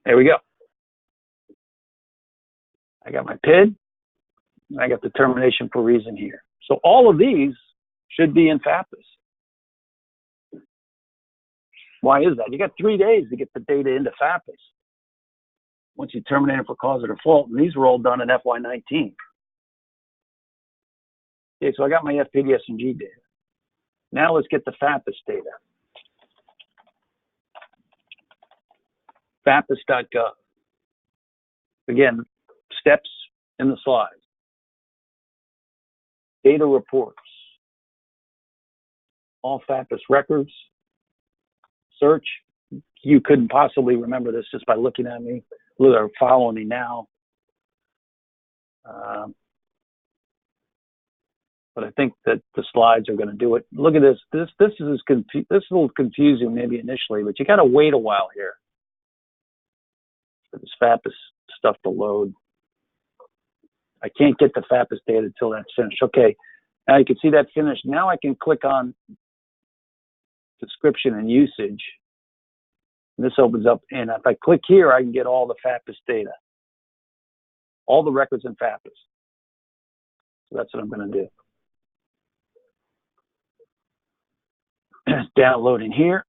There we go. I got my PID. And I got the termination for reason here. So all of these should be in FAPIIS. Why is that? You got 3 days to get the data into FAPIIS. Once you terminate it for cause or default, and these were all done in FY19. Okay, so I got my FPDS-NG data. Now let's get the FAPIIS data. FAPIIS.gov. Again, steps in the slides. Data reports. All FAPIIS records. Search. You couldn't possibly remember this just by looking at me. Look, or following me now. But I think that the slides are going to do it. Look at this. This is this is a little confusing maybe initially, but you got to wait a while here for this FAPIIS stuff to load. I can't get the FAPIIS data until that's finished. Okay, now you can see that finished. Now I can click on description and usage. And this opens up, and if I click here, I can get all the FAPIIS data, all the records in FAPIIS. So that's what I'm going to do. It's downloading here.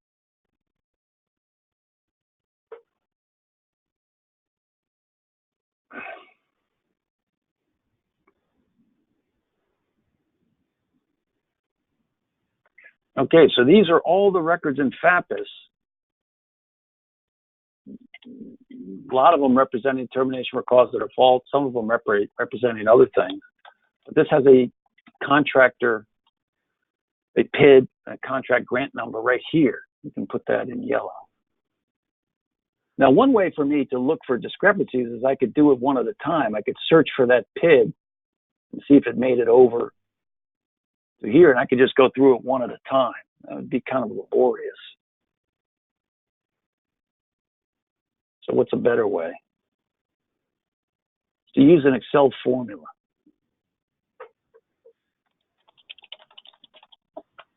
Okay, so these are all the records in FAPIIS. A lot of them representing termination for cause or default, some of them representing other things. But this has a contractor, a PID, a contract grant number right here. You can put that in yellow. Now, one way for me to look for discrepancies is I could do it one at a time. I could search for that PID and see if it made it over to here, and I could just go through it one at a time. That would be kind of laborious. So what's a better way? To use an Excel formula.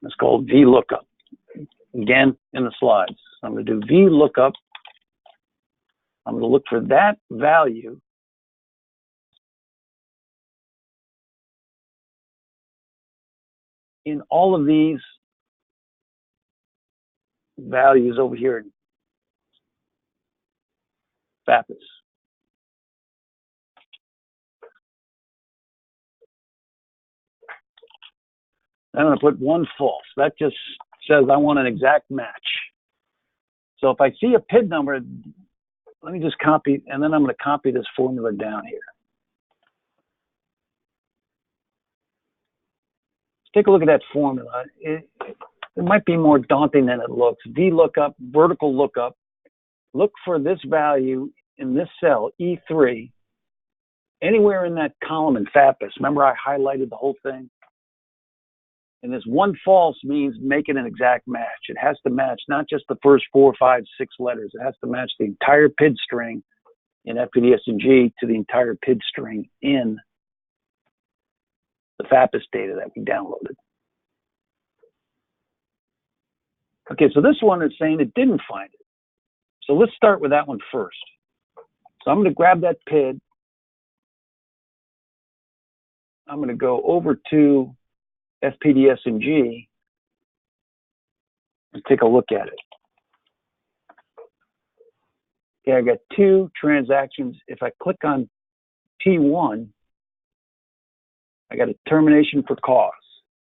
It's called VLOOKUP. Again, in the slides. I'm going to do VLOOKUP. I'm going to look for that value in all of these values over here in FAPIIS. I'm going to put one false. That just says I want an exact match. So if I see a PID number, let me just copy, and then I'm going to copy this formula down here. Let's take a look at that formula. It might be more daunting than it looks. VLOOKUP, vertical lookup. Look for this value in this cell, E3, anywhere in that column in FAPIIS. Remember I highlighted the whole thing? And this one false means make it an exact match. It has to match not just the first 4, 5, 6 letters. It has to match the entire PID string in FPDS-NG to the entire PID string in the FAPIIS data that we downloaded. Okay, so this one is saying it didn't find it. So let's start with that one first. So I'm going to grab that PID. I'm going to go over to FPDS-NG and take a look at it. Okay, I got 2 transactions. If I click on T1, I got a termination for cause.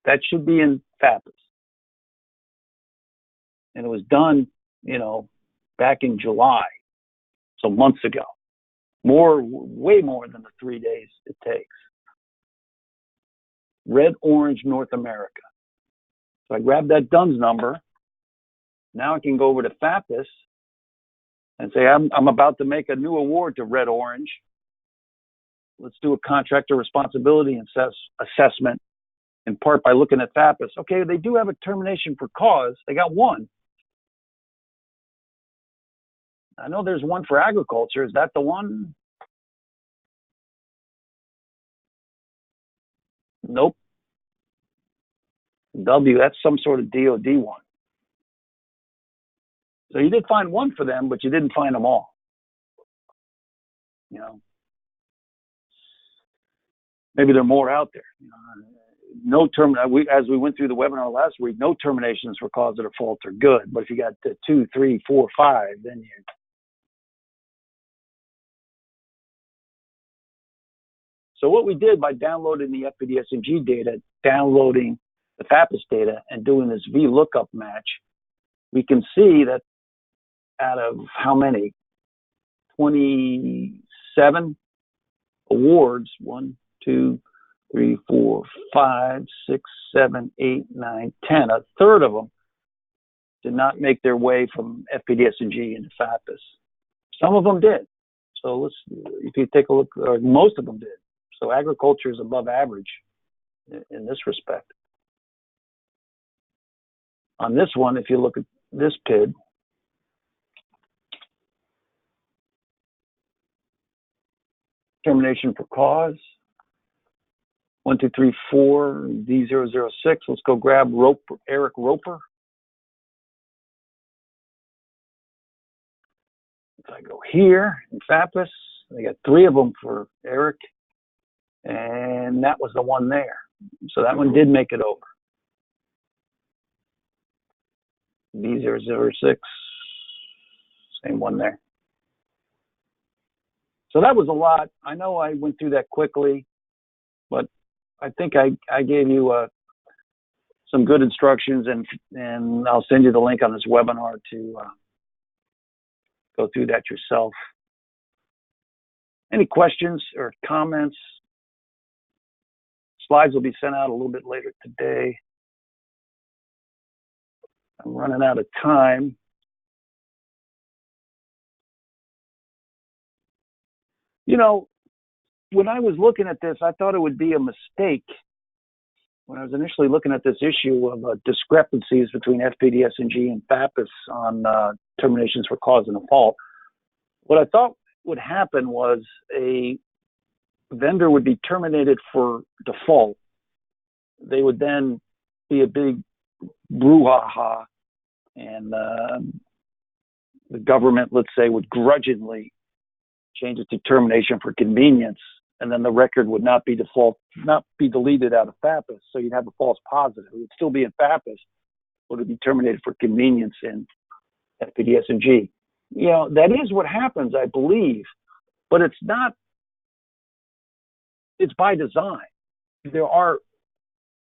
That should be in FAPIIS. And it was done, you know, back in July, so months ago. Way more than the 3 days it takes. Red, orange, North America. So I grab that DUNS number, Now I can go over to FAPIIS and say, I'm about to make a new award to Red Orange. Let's do a contractor responsibility assessment, in part by looking at FAPIIS. Okay, they do have a termination for cause. They got one. I know there's one for agriculture. Is that the one? Nope. W, that's some sort of DOD one. So you did find one for them, but you didn't find them all. You know, maybe there are more out there. No as we went through the webinar last week, no terminations for cause of default are good. But if you got 2, 3, 4, 5, then you. So what we did by downloading the FPDS-NG data, downloading the FAPIIS data, and doing this VLOOKUP match, we can see that out of how many? 27 awards, 1, 2, 3, 4, 5, 6, 7, 8, 9, 10. A third of them did not make their way from FPDS-NG into FAPIIS. Some of them did. So if you take a look, most of them did. So agriculture is above average in this respect. On this one, if you look at this PID, termination for cause, 1, 2, 3, 4, D006. Let's go grab Eric Roper. If I go here in FAPIIS, I got 3 of them for Eric, and that was the one there. So that one did make it over. D006, same one there. So that was a lot. I know I went through that quickly, but I think I gave you some good instructions, and I'll send you the link on this webinar to go through that yourself. Any questions or comments? Slides will be sent out a little bit later today. I'm running out of time. You know, when I was looking at this, I thought it would be a mistake when I was initially looking at this issue of discrepancies between FPDS-NG and FAPIIS on terminations for cause and default. What I thought would happen was a vendor would be terminated for default. They would then be a big brouhaha, and the government, let's say, would grudgingly change it to termination for convenience, and then the record would not be deleted out of FAPIIS. So you'd have a false positive. It would still be in FAPIIS, but it would be terminated for convenience in FPDS-NG. You know, that is what happens, I believe, but it's not. It's by design. There are,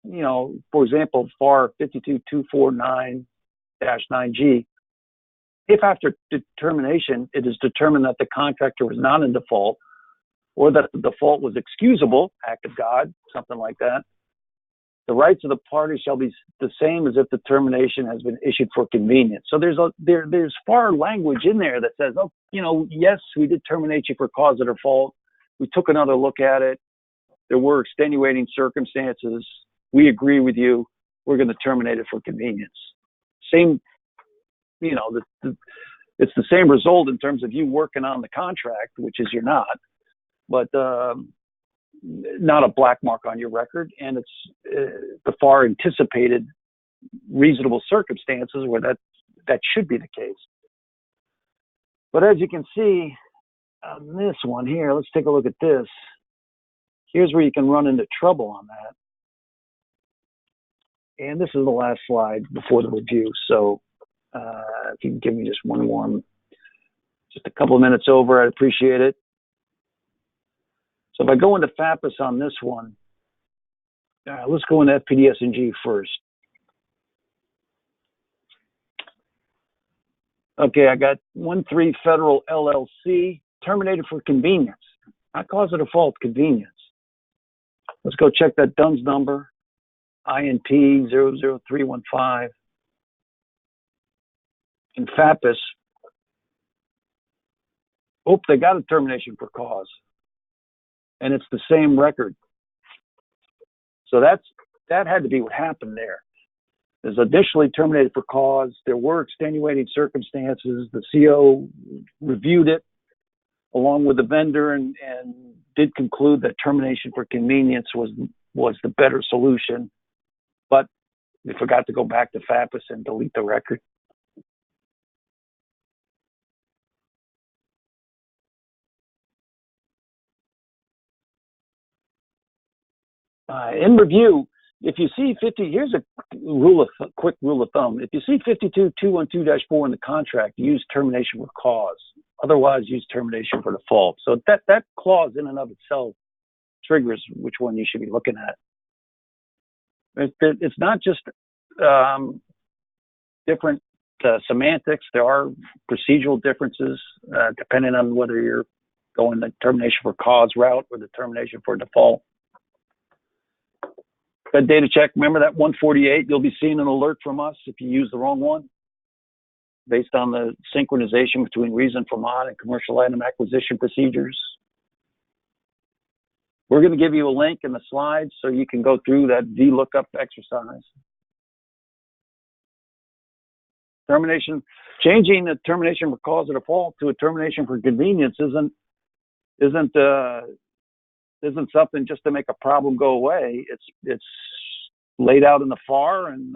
you know, for example, FAR 52249-9G. If after determination it is determined that the contractor was not in default, or that the default was excusable, act of God, something like that, the rights of the parties shall be the same as if the termination has been issued for convenience. So there's FAR language in there that says, oh, you know, yes, we did terminate you for cause of default. We took another look at it. There were extenuating circumstances. We agree with you. We're going to terminate it for convenience. Same, you know, it's the same result in terms of you working on the contract, which is you're not, but not a black mark on your record. And it's the FAR anticipated reasonable circumstances where that should be the case. But as you can see on this one here, let's take a look at this. Here's where you can run into trouble on that. And this is the last slide before the review. So if you can give me just one more, just a couple of minutes over, I'd appreciate it. So if I go into FAPIIS on this one, let's go into FPDS-NG first. Okay, I got 13 Federal LLC, terminated for convenience. Not cause of default, convenience. Let's go check that DUNS number, INP 00315. in FAPIIS, they got a termination for cause, and it's the same record. So that had to be what happened there. It was initially terminated for cause. There were extenuating circumstances. The CO reviewed it along with the vendor and did conclude that termination for convenience was the better solution. But they forgot to go back to FAPIIS and delete the record. In review, if you see 50, here's a quick rule of thumb. If you see 52212-4 in the contract, use termination for cause. Otherwise, use termination for default. So that clause in and of itself triggers which one you should be looking at. It's not just different semantics. There are procedural differences depending on whether you're going the termination for cause route or the termination for default. FedDataCheck, remember that 148, you'll be seeing an alert from us if you use the wrong one based on the synchronization between reason for mod and commercial item acquisition procedures. We're going to give you a link in the slides so you can go through that VLOOKUP exercise. Termination, changing the termination for cause or default to a termination for convenience isn't something just to make a problem go away. It's laid out in the FAR and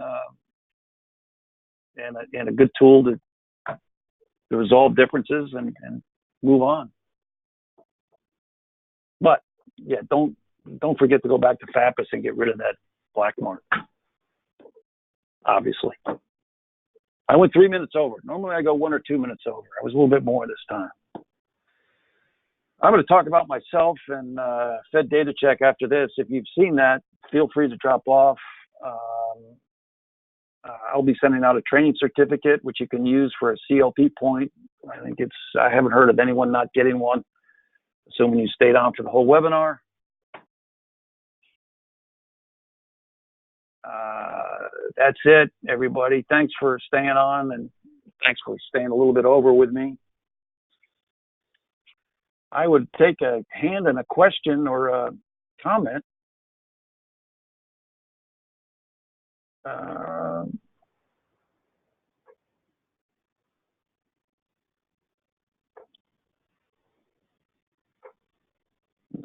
a good tool to resolve differences and move on. But yeah, don't forget to go back to FAPIIS and get rid of that black mark. Obviously, I went 3 minutes over. Normally I go 1 or 2 minutes over. I was a little bit more this time. I'm going to talk about myself and FedDataCheck after this. If you've seen that, feel free to drop off. I'll be sending out a training certificate, which you can use for a CLP point. I haven't heard of anyone not getting one, assuming you stayed on for the whole webinar. That's it, everybody. Thanks for staying on, and thanks for staying a little bit over with me. I would take a hand and a question or a comment.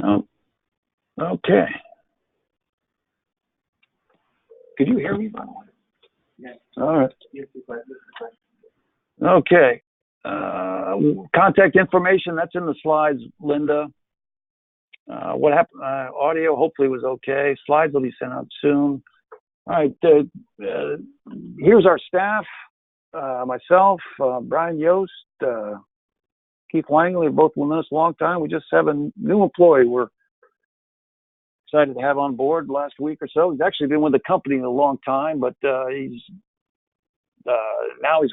No. Okay. Could you hear me, by the way? Yes. All right. Okay. Contact information, that's in the slides, Linda. What happened? Audio hopefully was okay. Slides will be sent out soon. All right. Here's our staff. Myself, Brian Yost, Keith Langley, both been with us a long time. We just have a new employee we're excited to have on board last week or so. He's actually been with the company a long time, but now he's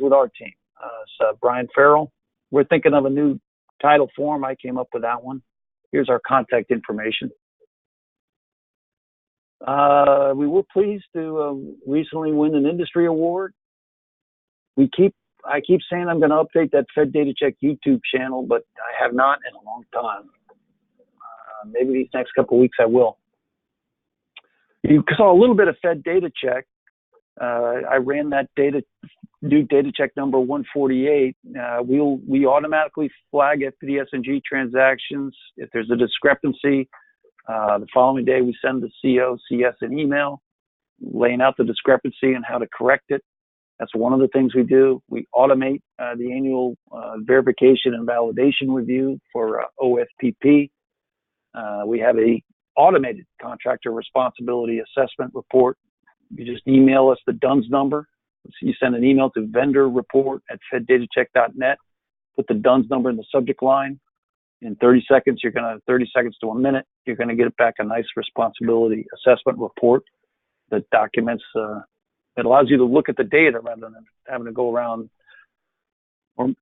with our team. It's Brian Farrell. We're thinking of a new title form. I came up with that one. Here's our contact information. We were pleased to recently win an industry award. I keep saying I'm going to update that FedDataCheck YouTube channel, but I have not in a long time. Maybe these next couple of weeks I will. You saw a little bit of FedDataCheck. I ran that new data check number 148. We automatically flag FPDS-NG transactions. If there's a discrepancy, the following day we send the CO, CS an email laying out the discrepancy and how to correct it. That's one of the things we do. We automate the annual verification and validation review for OFPP. We have a automated contractor responsibility assessment report. You just email us the DUNS number. So you send an email to vendorreport@fedDataCheck.net. Put the DUNS number in the subject line. In 30 seconds, 30 seconds to a minute, you're going to get back a nice responsibility assessment report that documents, it allows you to look at the data rather than having to go around, or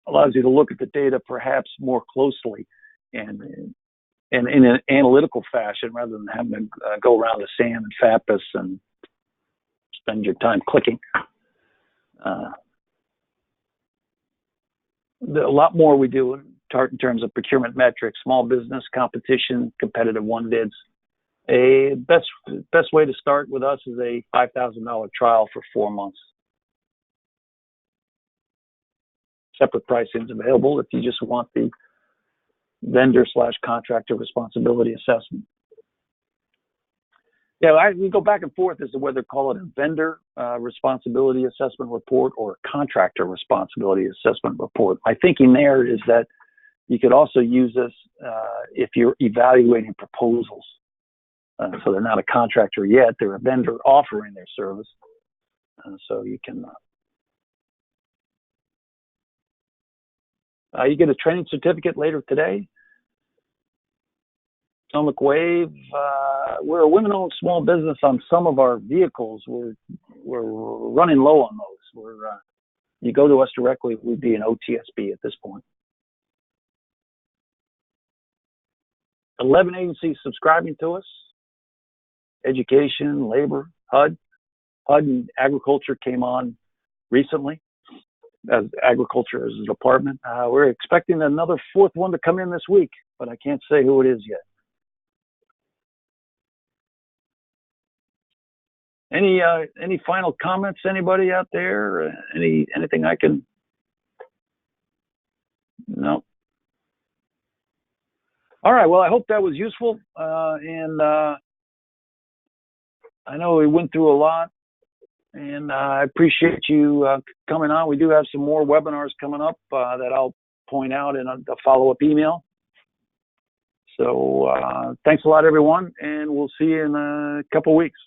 allows you to look at the data perhaps more closely and in an analytical fashion rather than having to go around the SAM and FAPIIS and spend your time clicking. a lot more we do in terms of procurement metrics, small business, competition, competitive one bids. A best way to start with us is a $5,000 trial for 4 months. Separate pricing is available if you just want the vendor/contractor responsibility assessment. Yeah, we go back and forth as to whether to call it a vendor responsibility assessment report or a contractor responsibility assessment report. My thinking there is that you could also use this if you're evaluating proposals. So they're not a contractor yet, they're a vendor offering their service. So you can, you get a training certificate later today. Atomic Wave, we're a women-owned small business on some of our vehicles. We're running low on those. You go to us directly, we'd be an OTSB at this point. 11 agencies subscribing to us. Education, labor, HUD. HUD and agriculture came on recently as agriculture as a department. We're expecting another 4th one to come in this week, but I can't say who it is yet. Any final comments, anybody out there? Anything I can? No. All right, well, I hope that was useful. And I know we went through a lot, and I appreciate you coming on. We do have some more webinars coming up that I'll point out in a follow-up email. So thanks a lot, everyone, and we'll see you in a couple of weeks.